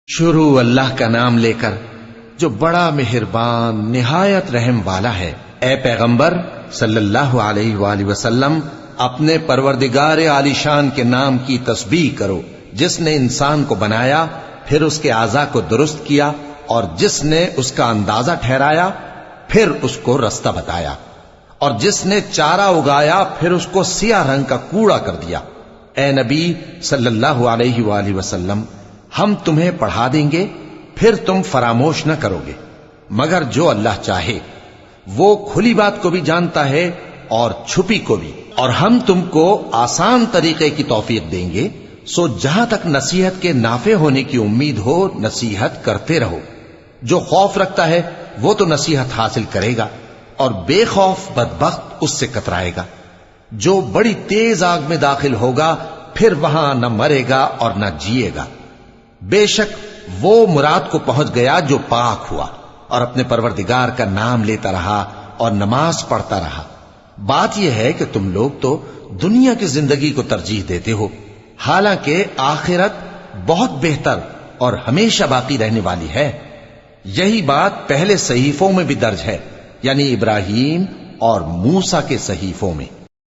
شروع اللہ کا نام لے کر جو بڑا مہربان نہایت رحم والا ہے۔ اے پیغمبر صلی اللہ علیہ وآلہ وسلم، اپنے پروردگار عالی شان کے نام کی تسبیح کرو، جس نے انسان کو بنایا، پھر اس کے اعضاء کو درست کیا، اور جس نے اس کا اندازہ ٹھہرایا، پھر اس کو رستہ بتایا، اور جس نے چارہ اگایا، پھر اس کو سیاہ رنگ کا کوڑا کر دیا۔ اے نبی صلی اللہ علیہ وآلہ وسلم، ہم تمہیں پڑھا دیں گے، پھر تم فراموش نہ کرو گے، مگر جو اللہ چاہے۔ وہ کھلی بات کو بھی جانتا ہے اور چھپی کو بھی، اور ہم تم کو آسان طریقے کی توفیق دیں گے، سو جہاں تک نصیحت کے نافع ہونے کی امید ہو نصیحت کرتے رہو۔ جو خوف رکھتا ہے وہ تو نصیحت حاصل کرے گا، اور بے خوف بدبخت اس سے کترائے گا۔ جو بڑی تیز آگ میں داخل ہوگا، پھر وہاں نہ مرے گا اور نہ جیے گا۔ بے شک وہ مراد کو پہنچ گیا جو پاک ہوا، اور اپنے پروردگار کا نام لیتا رہا اور نماز پڑھتا رہا۔ بات یہ ہے کہ تم لوگ تو دنیا کی زندگی کو ترجیح دیتے ہو، حالانکہ آخرت بہت بہتر اور ہمیشہ باقی رہنے والی ہے۔ یہی بات پہلے صحیفوں میں بھی درج ہے، یعنی ابراہیم اور موسیٰ کے صحیفوں میں۔